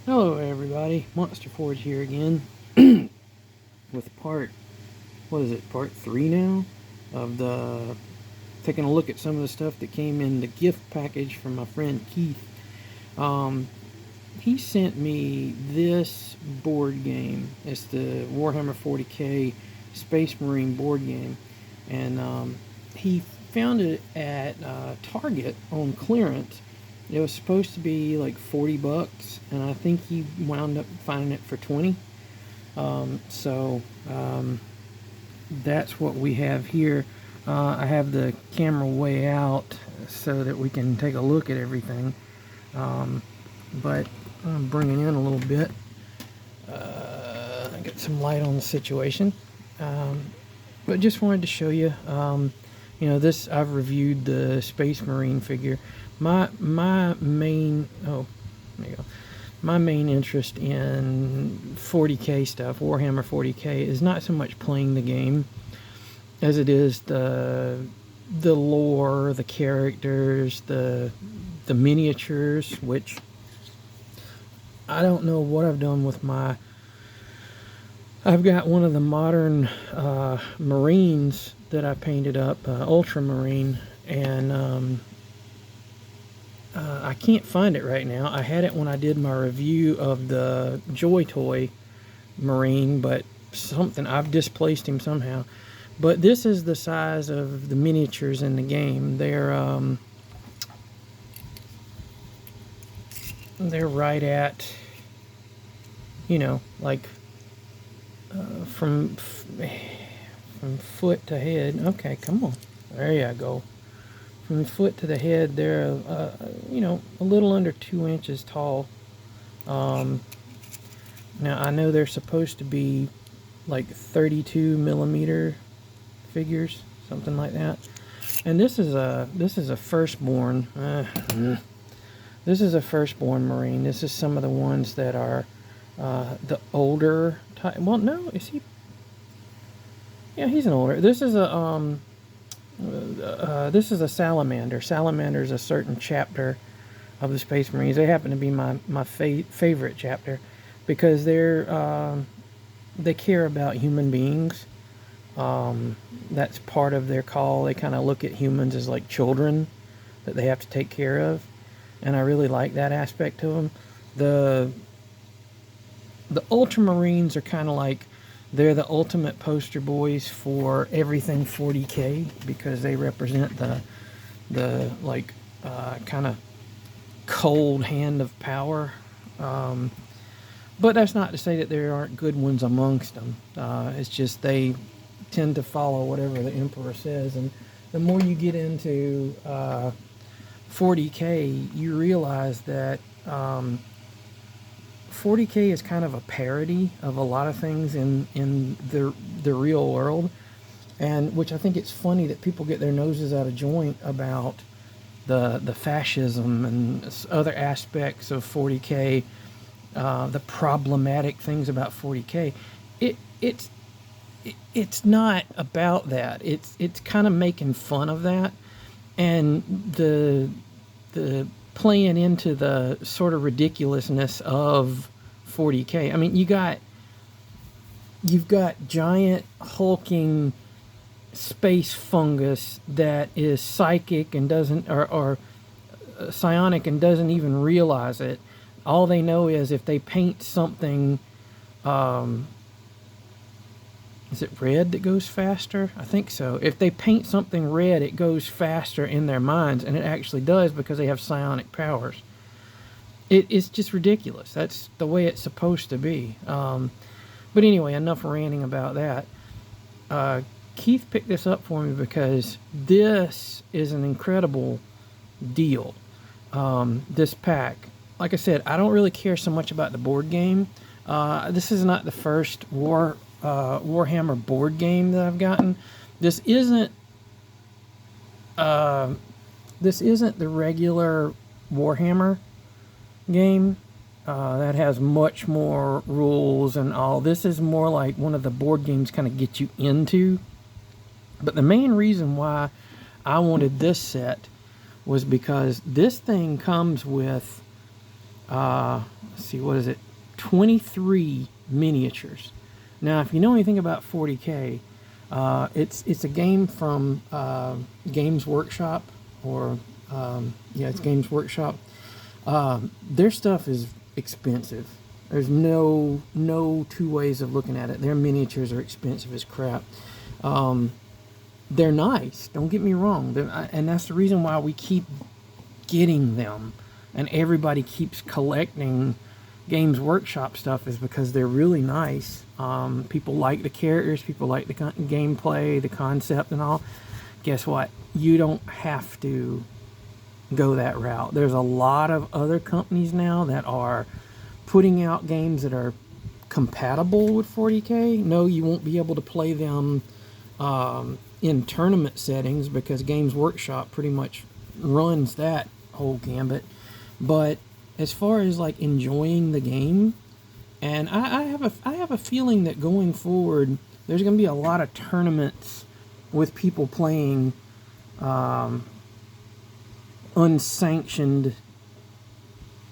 Hello everybody, Monster Forge here again with what is it, part 3 now of taking a look at some of the stuff that came in the gift package from my friend Keith. He sent me this board game. It's the Warhammer 40k Space Marine board game, and he found it at Target on clearance. It was supposed to be like 40 bucks, and I think he wound up finding it for 20. So that's what we have here. I have the camera way out so that we can take a look at everything. But I'm bringing in a little bit. Get some light on the situation. But just wanted to show you, this, I've reviewed the Space Marine figure. My main interest in 40k stuff, Warhammer 40k, is not so much playing the game as it is the lore, the characters, the miniatures, which I don't know what I've done with my... I've got one of the modern Marines that I painted up, Ultramarine, and I can't find it right now. I had it when I did my review of the Joy Toy Marine, but I've displaced him somehow. But this is the size of the miniatures in the game. They're right at, like from foot to head. Okay, come on. There you go. From the foot to the head, they're, a little under 2 inches tall. Now, I know they're supposed to be like 32 millimeter figures, something like that. And this is a firstborn. This is a firstborn Marine. This is some of the ones that are the older type. Well, no, is he? Yeah, he's an older. This is a salamander. Salamander is a certain chapter of the Space Marines. They happen to be my favorite chapter because they care about human beings. That's part of their call. They kind of look at humans as like children that they have to take care of, and I really like that aspect to them. The Ultramarines are kind of like, they're the ultimate poster boys for everything 40k because they represent the kind of cold hand of power. But that's not to say that there aren't good ones amongst them. It's just they tend to follow whatever the Emperor says. And the more you get into 40k, you realize that 40k is kind of a parody of a lot of things in the real world, and which I think it's funny that people get their noses out of joint about the fascism and other aspects of 40k, the problematic things about 40k. It's not about that. It's kind of making fun of that, and the playing into the sort of ridiculousness of 40k. I mean, you've got giant hulking space fungus that is psychic and doesn't, or psionic and doesn't even realize it. All they know is if they paint something, is it red that goes faster? I think so. If they paint something red, it goes faster in their minds, and it actually does because they have psionic powers. It's just ridiculous. That's the way it's supposed to be. But anyway, enough ranting about that. Keith picked this up for me because this is an incredible deal. This pack. Like I said, I don't really care so much about the board game. This is not the first Warhammer board game that I've gotten. This isn't the regular Warhammer game that has much more rules and all. This is more like one of the board games kind of get you into. But the main reason why I wanted this set was because this thing comes with let's see, what is it? 23 miniatures. Now, if you know anything about 40K, it's a game from Games Workshop, or yeah, it's Games Workshop. Their stuff is expensive. There's no two ways of looking at it. Their miniatures are expensive as crap. They're nice, don't get me wrong, and that's the reason why we keep getting them, and everybody keeps collecting Games Workshop stuff, is because they're really nice. People like the characters, people like the gameplay, the concept and all. Guess what? You don't have to go that route. There's a lot of other companies now that are putting out games that are compatible with 40K. No, you won't be able to play them in tournament settings, because Games Workshop pretty much runs that whole gambit. But as far as like enjoying the game, and I have a feeling that going forward there's going to be a lot of tournaments with people playing unsanctioned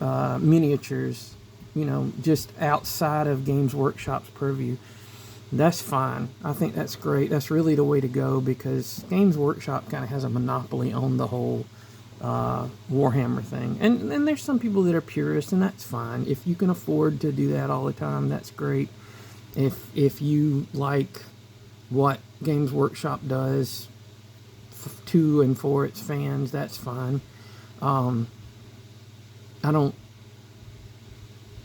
miniatures, you know, just outside of Games Workshop's purview. That's fine. I think that's great. That's really the way to go, because Games Workshop kind of has a monopoly on the whole Warhammer thing. And there's some people that are purists, and that's fine. If you can afford to do that all the time, that's great. If you like what Games Workshop does to and for its fans, that's fine. I don't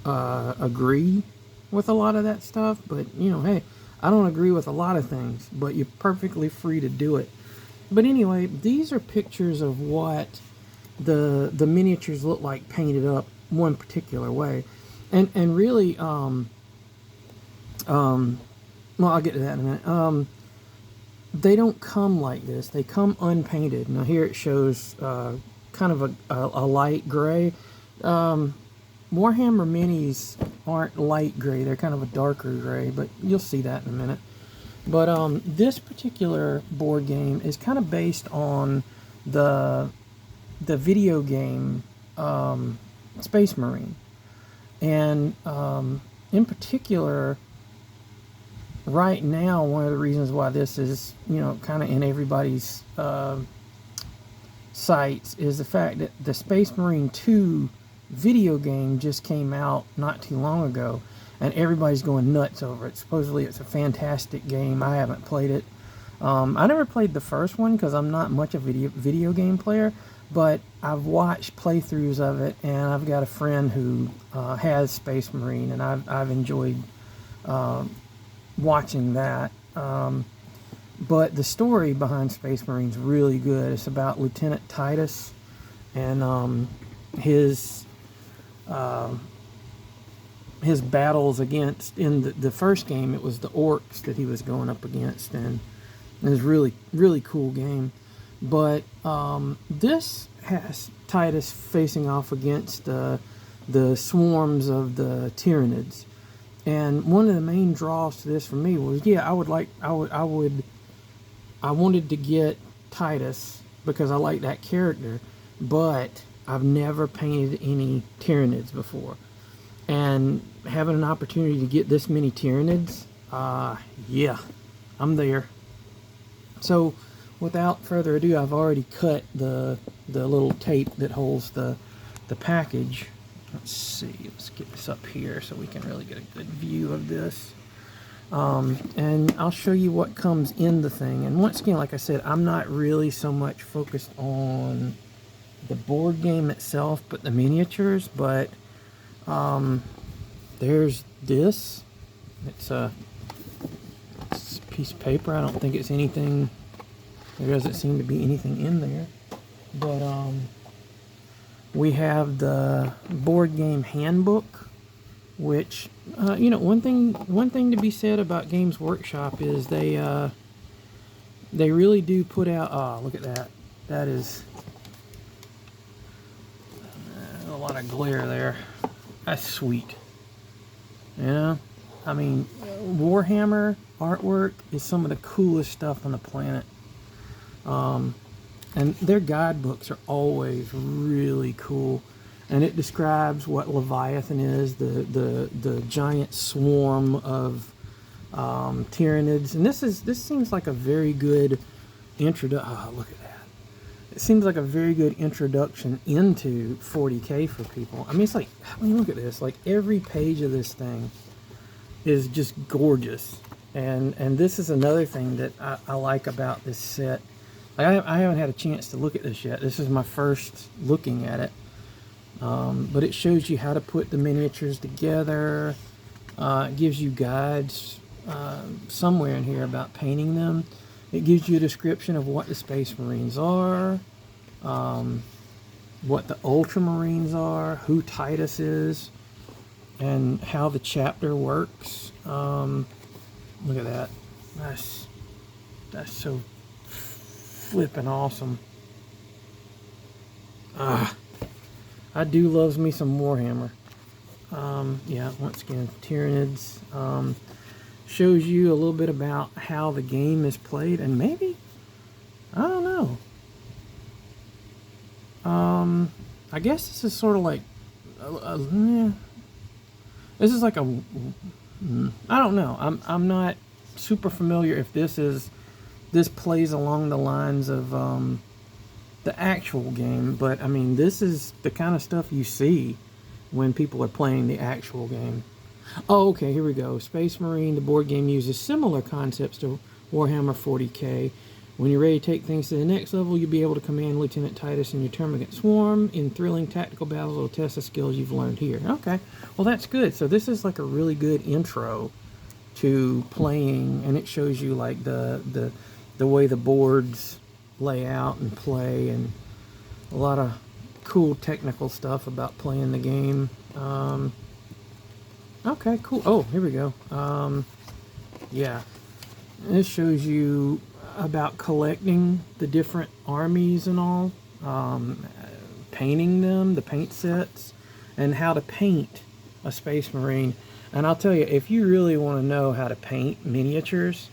agree with a lot of that stuff, but you know, hey, I don't agree with a lot of things, but you're perfectly free to do it. But anyway, these are pictures of what the miniatures look like painted up one particular way, and really, well, I'll get to that in a minute. They don't come like this. They come unpainted. Now here it shows kind of a light gray. Warhammer Minis aren't light gray. They're kind of a darker gray, but you'll see that in a minute. But this particular board game is kind of based on the video game Space Marine. And in particular, right now, one of the reasons why this is, you know, kind of in everybody's sights is the fact that the Space Marine 2 video game just came out not too long ago, and everybody's going nuts over it. Supposedly it's a fantastic game. I haven't played it. I never played the first one because I'm not much of a video game player, but I've watched playthroughs of it, and I've got a friend who has Space Marine, and I've enjoyed watching that. But the story behind Space Marine's really good. It's about Lieutenant Titus and his battles against, in the first game, it was the orcs that he was going up against, and it was really cool game. But this has Titus facing off against the swarms of the Tyranids, and one of the main draws to this for me was, yeah, I wanted to get Titus because I like that character, but I've never painted any Tyranids before. And having an opportunity to get this many Tyranids, yeah, I'm there. So, without further ado, I've already cut the little tape that holds the package. Let's see, let's get this up here so we can really get a good view of this. And I'll show you what comes in the thing. And once again, like I said, I'm not really so much focused on the board game itself, but the miniatures. But there's this. It's a piece of paper. I don't think it's anything. There doesn't seem to be anything in there. But we have the board game handbook, which you know, one thing to be said about Games Workshop is they really do put out. Oh, look at that! That is a lot of glare there. That's sweet. You know, I mean, Warhammer artwork is some of the coolest stuff on the planet. And their guidebooks are always really cool. and it describes what Leviathan is, the giant swarm of Tyranids. And this seems like a very good introduction. Oh, look at that. It seems like a very good introduction into 40K for people. I mean, it's like, I mean, look at this. Like, every page of this thing is just gorgeous. And this is another thing that I like about this set. Like, I haven't had a chance to look at this yet. This is my first looking at it. But it shows you how to put the miniatures together. It gives you guides somewhere in here about painting them. It gives you a description of what the Space Marines are, what the Ultramarines are, who Titus is, and how the chapter works. Look at that. That's so flippin' awesome. I do loves me some Warhammer. Yeah, once again, Tyranids. Shows you a little bit about how the game is played, and maybe, I don't know. I guess this is sort of like, this is like a, I don't know. I'm not super familiar if this plays along the lines of the actual game, but I mean, this is the kind of stuff you see when people are playing the actual game. Oh, okay, here we go. Space Marine, the board game, uses similar concepts to Warhammer 40K. When you're ready to take things to the next level, you'll be able to command Lieutenant Titus and your Termagant Swarm. In thrilling tactical battles, it'll test the skills you've learned here. Okay, well that's good. So this is like a really good intro to playing, and it shows you like the way the boards lay out and play, and a lot of cool technical stuff about playing the game. Okay, cool. Oh, here we go. Yeah. This shows you about collecting the different armies and all, painting them, the paint sets, and how to paint a Space Marine. And I'll tell you, if you really want to know how to paint miniatures,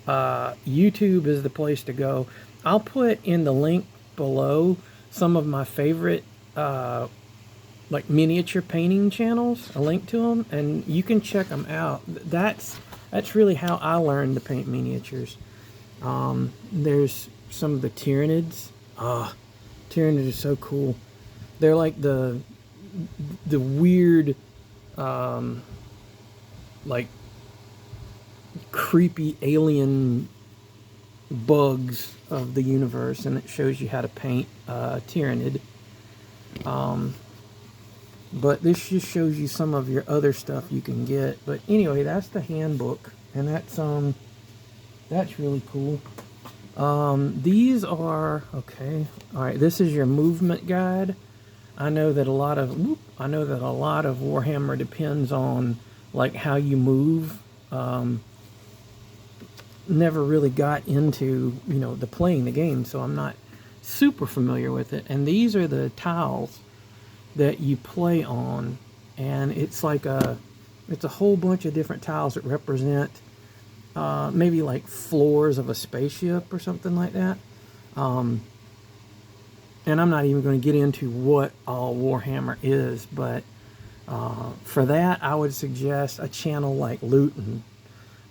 YouTube is the place to go. I'll put in the link below some of my favorite like miniature painting channels, a link to them, and you can check them out. That's really how I learned to paint miniatures. There's some of the Tyranids. Tyranids are so cool. They're like the weird, like creepy alien bugs of the universe, and it shows you how to paint a Tyranid. But this just shows you some of your other stuff you can get. But anyway, that's the handbook, and that's really cool. These are okay. All right, this is your movement guide. I know that a lot of Warhammer depends on like how you move. Never really got into the playing the game, so I'm not super familiar with it. And these are the tiles that you play on, and it's like it's a whole bunch of different tiles that represent maybe like floors of a spaceship or something like that. And I'm not even going to get into what all Warhammer is, but for that I would suggest a channel like Luton.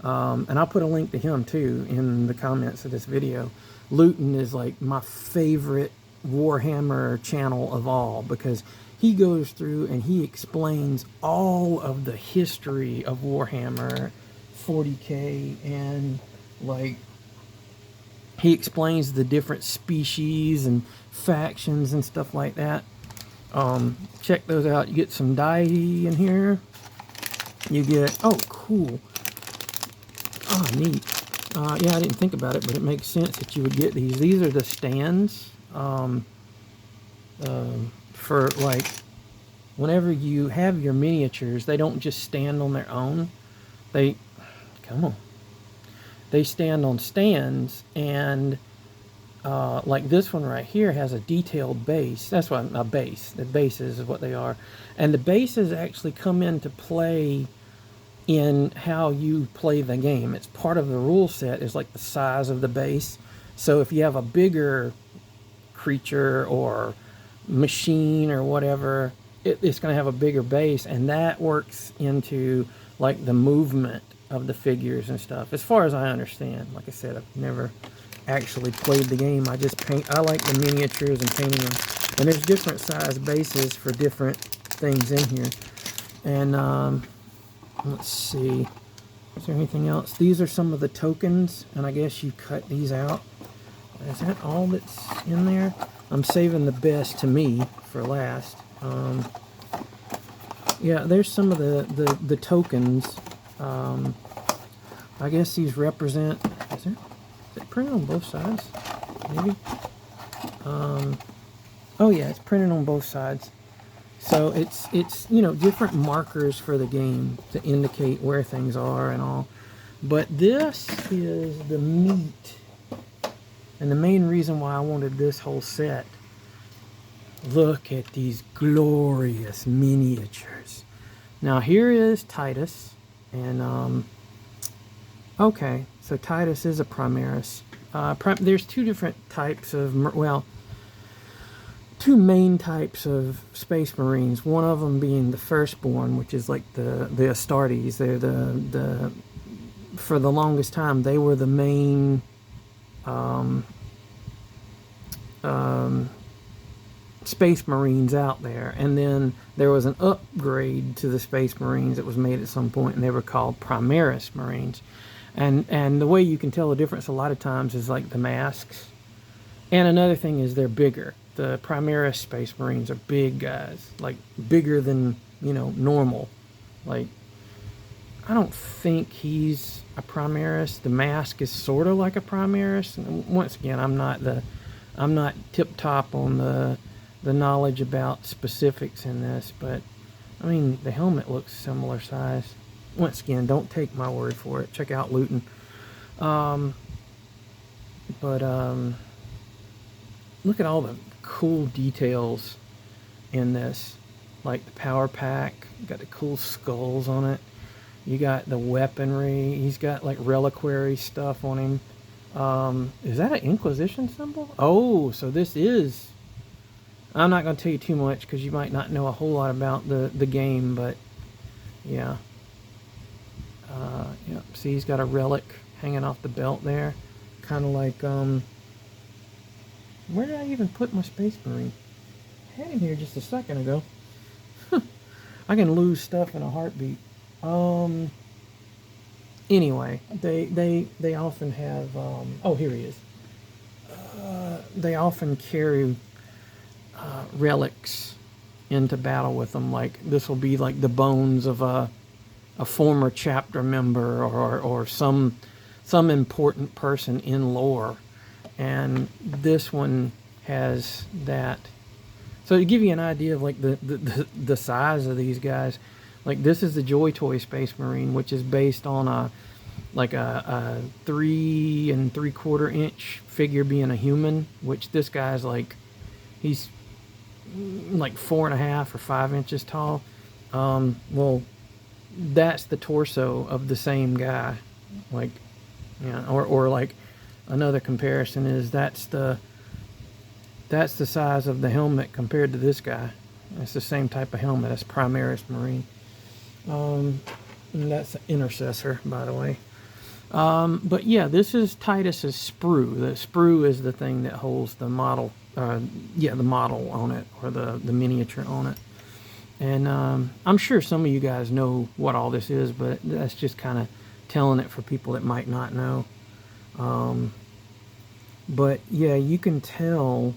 And I'll put a link to him too in the comments of this video. Luton is like my favorite Warhammer channel of all, because he goes through and he explains all of the history of Warhammer 40K, and like he explains the different species and factions and stuff like that. Check those out. You get some dye in here. You get, oh cool. Oh, neat. Yeah, I didn't think about it, but it makes sense that you would get these. These are the stands for like whenever you have your miniatures, they don't just stand on their own. They stand on stands, and like this one right here has a detailed base. That's what a base. The bases is what they are, and the bases actually come into play in how you play the game. It's part of the rule set, is like the size of the base. So if you have a bigger creature or machine or whatever, it's going to have a bigger base, and that works into like the movement of the figures and stuff, as far as I understand. Like I said, I've never actually played the game. I just paint. I like the miniatures and painting them, and there's different size bases for different things in here. And let's see, is there anything else? These are some of the tokens, and I guess you cut these out. Is that all that's in there? I'm saving the best to me for last. Yeah, there's some of the tokens. I guess these represent. Is it printed on both sides? Maybe. Oh yeah, it's printed on both sides. So it's you know, different markers for the game to indicate where things are and all. But this is the meat, and the main reason why I wanted this whole set. Look at these glorious miniatures. Now here is Titus, and okay, so Titus is a Primaris. There's two different types of, well, two main types of Space Marines. One of them being the Firstborn, which is like the Astartes. They're the for the longest time they were the main Space Marines out there, and then there was an upgrade to the Space Marines that was made at some point, and they were called Primaris Marines. And the way you can tell the difference a lot of times is like the masks. And another thing is they're bigger. The Primaris Space Marines are big guys, like bigger than, you know, normal. Like, I don't think he's a Primaris. The mask is sort of like a Primaris. And once again, I'm not tip top on the knowledge about specifics in this, but I mean, the helmet looks similar size. Once again, don't take my word for it. Check out Luton. Look at all the cool details in this. Like the power pack, you got the cool skulls on it. You got the weaponry. He's got like reliquary stuff on him. Is that an Inquisition symbol? Oh, so this is... I'm not going to tell you too much because you might not know a whole lot about the game, but yeah. Yeah. See, he's got a relic hanging off the belt there. Kind of like, where did I even put my Space Marine? I had him here just a second ago. I can lose stuff in a heartbeat. Anyway, they often have, oh, here he is. They often carry relics into battle with them. Like, this will be like the bones of a former chapter member or some important person in lore, and this one has that. So to give you an idea of like the size of these guys, like this is the Joy Toy Space Marine, which is based on a 3 3/4 inch figure being a human, which this guy's like, he's like 4.5 or 5 inches tall. Well, that's the torso of the same guy. Like, yeah, or like another comparison is that's the size of the helmet compared to this guy. It's the same type of helmet as Primaris Marine. And that's an Intercessor, by the way. But yeah, this is Titus's sprue. The sprue is the thing that holds the model, the model on it, or the miniature on it. And I'm sure some of you guys know what all this is, but that's just kind of telling it for people that might not know. But yeah, you can tell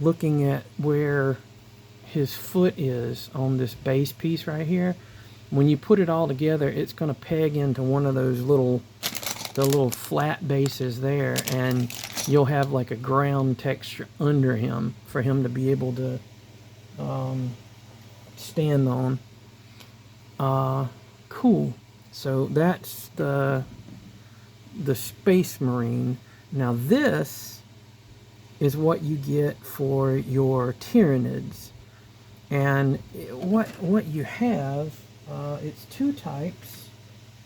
looking at where his foot is on this base piece right here. When you put it all together, it's going to peg into one of those little flat bases there, and you'll have like a ground texture under him for him to be able to stand on. Cool. So that's the Space Marine. Now this is what you get for your Tyranids, and what you have, it's two types.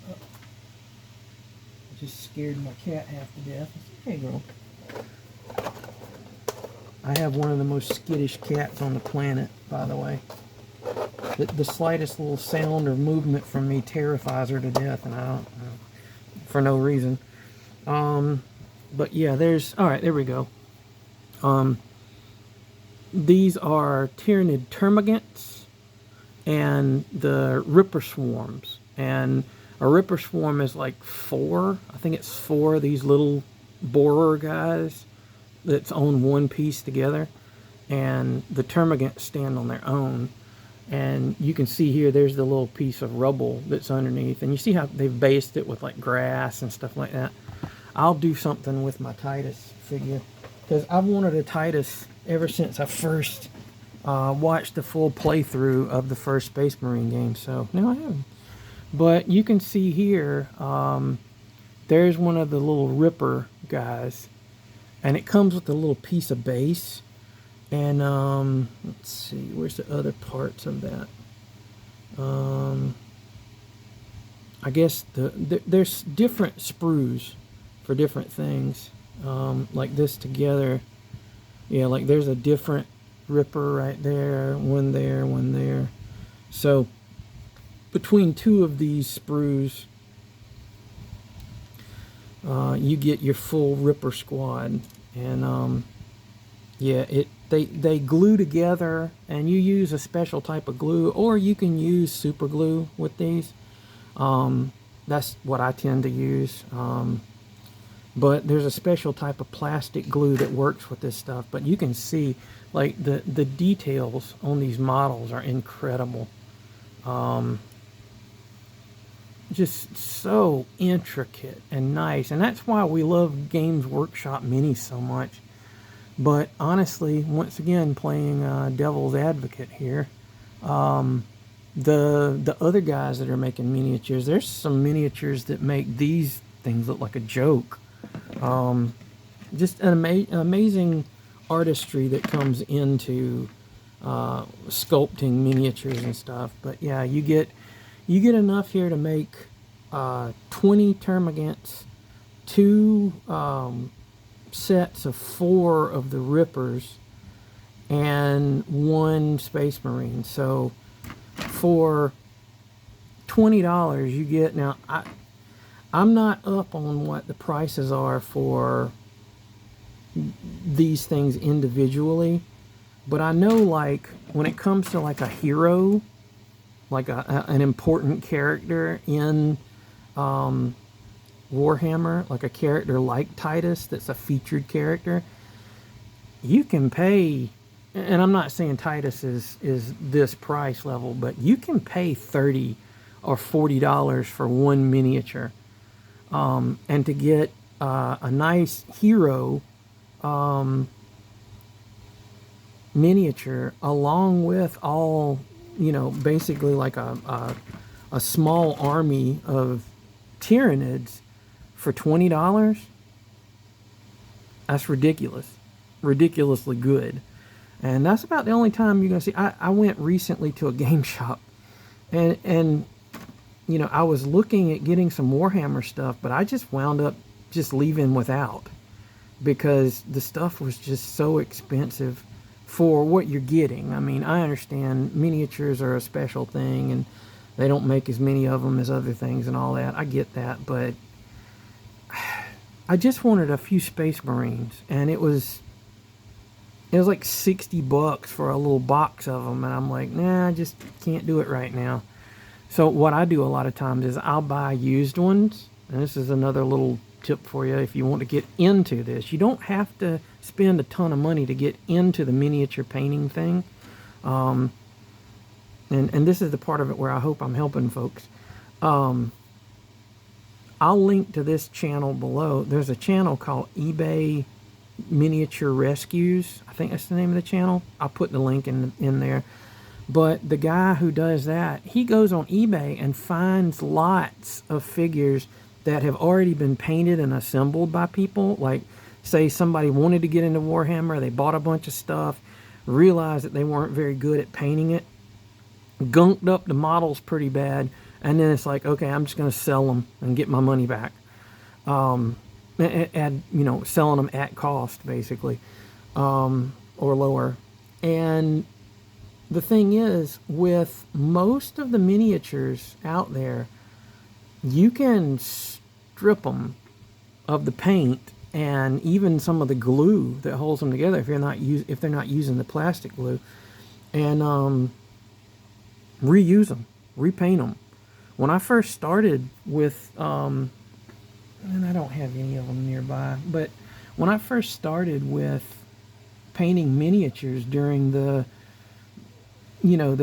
I just scared my cat half to death. Hey, girl. I have one of the most skittish cats on the planet, by the way. The slightest little sound or movement from me terrifies her to death, and I don't, for no reason. But yeah, all right, there we go. These are Tyrannid termagants and the Ripper Swarms. And a Ripper Swarm is like 4, I think it's 4 of these little borer guys that's on one piece together. And the termagants stand on their own. And you can see here, there's the little piece of rubble that's underneath. And you see how they've based it with like grass and stuff like that. I'll do something with my Titus figure, because I've wanted a Titus ever since I first watched the full playthrough of the first Space Marine game. So now I have. But you can see here, there's one of the little Ripper guys. And it comes with a little piece of base. And let's see, where's the other parts of that? I guess there's different sprues for different things. Like this together. Yeah, like there's a different Ripper right there, one there, one there. So between 2 of these sprues, you get your full Ripper squad. And yeah, they glue together, and you use a special type of glue, or you can use super glue with these. That's what I tend to use. But there's a special type of plastic glue that works with this stuff. But you can see, like, the details on these models are incredible. Just so intricate and nice. And that's why we love Games Workshop Minis so much. But honestly, once again, playing devil's advocate here, the other guys that are making miniatures, there's some miniatures that make these things look like a joke. Just an amazing artistry that comes into sculpting miniatures and stuff. But yeah, you get enough here to make 20 termagants, 2 sets of 4 of the Rippers, and 1 Space Marine. So for $20 you get, now I'm not up on what the prices are for these things individually, but I know, like, when it comes to like a hero, like an important character in Warhammer, like a character like Titus that's a featured character, you can pay, and I'm not saying Titus is this price level, but you can pay $30 or $40 for 1 miniature. And to get a nice hero miniature, along with all, basically like a small army of Tyrannids for $20, that's ridiculous. Ridiculously good. And that's about the only time you're going to see. I went recently to a game shop, and I was looking at getting some Warhammer stuff, but I just wound up just leaving without, because the stuff was just so expensive for what you're getting. I mean, I understand miniatures are a special thing, and they don't make as many of them as other things and all that. I get that, but I just wanted a few Space Marines, and it was like $60 for a little box of them, and I'm like, nah, I just can't do it right now. So what I do a lot of times is I'll buy used ones, and this is another little tip for you if you want to get into this. You don't have to spend a ton of money to get into the miniature painting thing. And this is the part of it where I hope I'm helping folks. I'll link to this channel below. There's a channel called eBay Miniature Rescues. I think that's the name of the channel. I'll put the link in there. But the guy who does that, he goes on eBay and finds lots of figures that have already been painted and assembled by people. Like, say somebody wanted to get into Warhammer, they bought a bunch of stuff, realized that they weren't very good at painting it, gunked up the models pretty bad, and then it's like, okay, I'm just going to sell them and get my money back. Selling them at cost, basically. or lower. And the thing is, with most of the miniatures out there, you can strip them of the paint and even some of the glue that holds them together if they're not using the plastic glue, and reuse them, repaint them. When I first started with, and I don't have any of them nearby, but when I first started with painting miniatures during the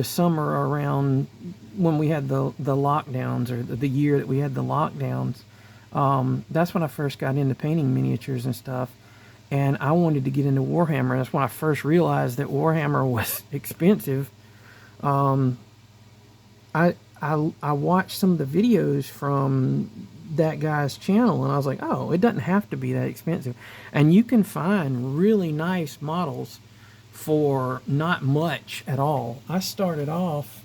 summer around when we had the lockdowns, or the year that we had the lockdowns, that's when I first got into painting miniatures and stuff. And I wanted to get into Warhammer. That's when I first realized that Warhammer was expensive. I watched some of the videos from that guy's channel, and I was like, oh, it doesn't have to be that expensive. And you can find really nice models for not much at all. I started off,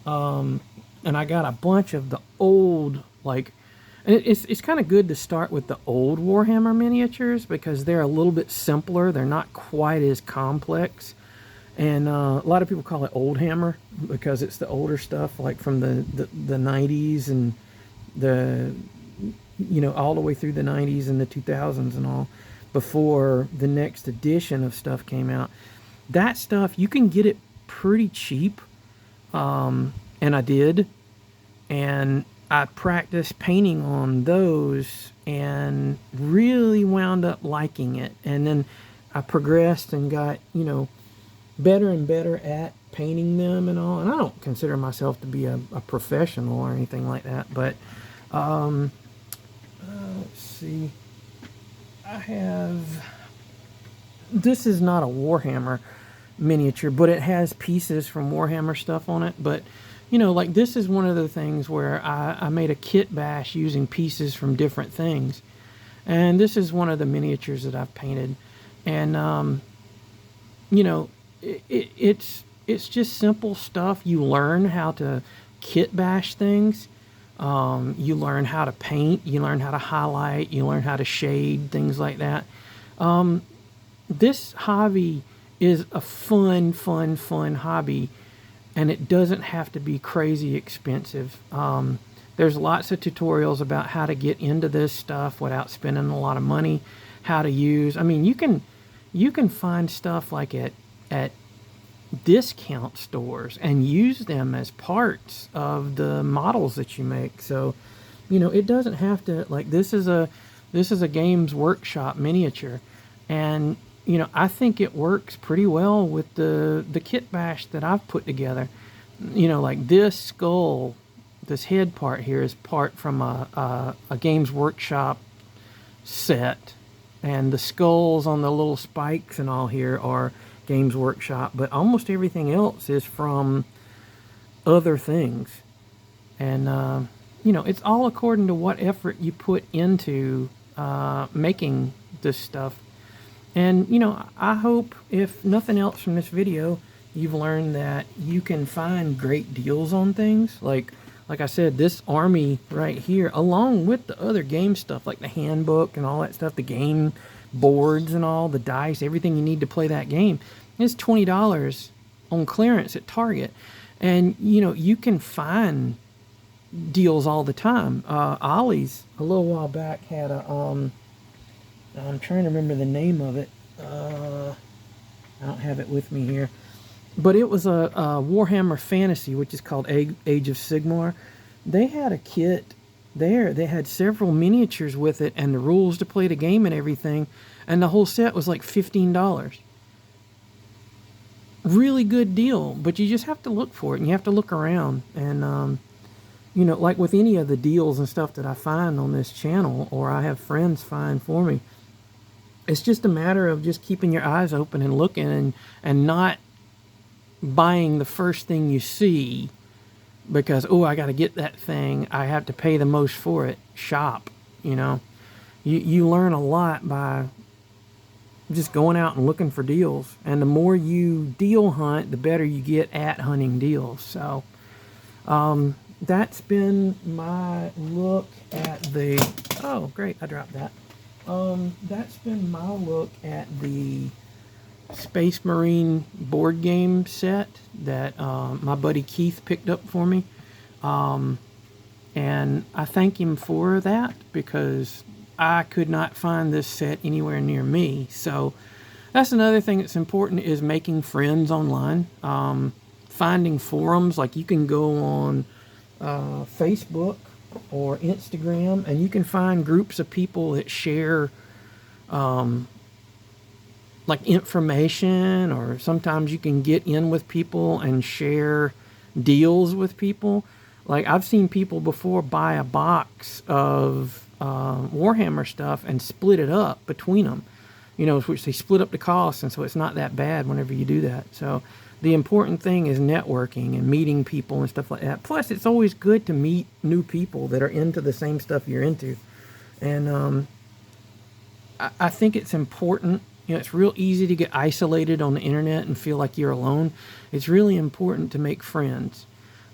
and I got a bunch of the old, like, and it's kind of good to start with the old Warhammer miniatures because they're a little bit simpler. They're not quite as complex. And a lot of people call it Old Hammer because it's the older stuff, like from the 90s and all the way through the 90s and the 2000s and all, before the next edition of stuff came out. That stuff, you can get it pretty cheap, and I did, and I practiced painting on those and really wound up liking it. And then I progressed and got, better and better at painting them and all. And I don't consider myself to be a professional or anything like that, but let's see. This is not a Warhammer miniature, but it has pieces from Warhammer stuff on it. But like, this is one of the things where I made a kit bash using pieces from different things, and this is one of the miniatures that I've painted. And it's just simple stuff. You learn how to kit bash things. You learn how to paint. You learn how to highlight. You learn how to shade, things like that. This hobby is a fun hobby, and it doesn't have to be crazy expensive. There's lots of tutorials about how to get into this stuff without spending a lot of money, how to use. I mean, you can find stuff like at discount stores and use them as parts of the models that you make. So, it doesn't have to, like, this is a Games Workshop miniature, and I think it works pretty well with the kit bash that I've put together. Like this skull, this head part here is part from a Games Workshop set, and the skulls on the little spikes and all here are Games Workshop, but almost everything else is from other things. And it's all according to what effort you put into making this stuff. And I hope, if nothing else from this video, you've learned that you can find great deals on things. Like I said, this army right here, along with the other game stuff, like the handbook and all that stuff, the game boards and all, the dice, everything you need to play that game, is $20 on clearance at Target. And you can find deals all the time. Ollie's a little while back had a I'm trying to remember the name of it. I don't have it with me here, but it was a Warhammer Fantasy, which is called Age of Sigmar. They had a kit there. They had several miniatures with it and the rules to play the game and everything, and the whole set was like $15. Really good deal, but you just have to look for it, and you have to look around. And like with any of the deals and stuff that I find on this channel, or I have friends find for me, it's just a matter of just keeping your eyes open and looking, and not buying the first thing you see because, oh, I got to get that thing, I have to pay the most for it. Shop. You learn a lot by just going out and looking for deals, and the more you deal hunt, the better you get at hunting deals. So that's been my look at the, oh great, I dropped that. That's been my look at the Space Marine board game set that my buddy Keith picked up for me. And I thank him for that because I could not find this set anywhere near me. So that's another thing that's important, is making friends online. Finding forums, like you can go on Facebook or Instagram, and you can find groups of people that share like information, or sometimes you can get in with people and share deals with people. Like I've seen people before buy a box of Warhammer stuff and split it up between them, you know, which they split up the cost, and so it's not that bad whenever you do that. So the important thing is networking and meeting people and stuff like that. Plus, it's always good to meet new people that are into the same stuff you're into. And I think it's important. You know, it's real easy to get isolated on the internet and feel like you're alone. It's really important to make friends.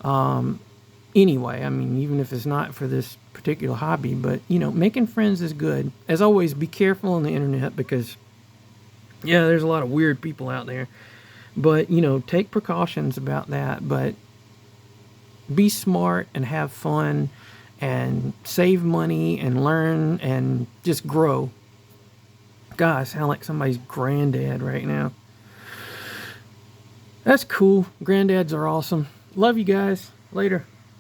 Anyway, I mean, even if it's not for this particular hobby, but, you know, making friends is good. As always, be careful on the internet because, yeah, there's a lot of weird people out there. But, you know, take precautions about that. But be smart and have fun and save money and learn and just grow. God, I sound like somebody's granddad right now. That's cool. Granddads are awesome. Love you guys. Later.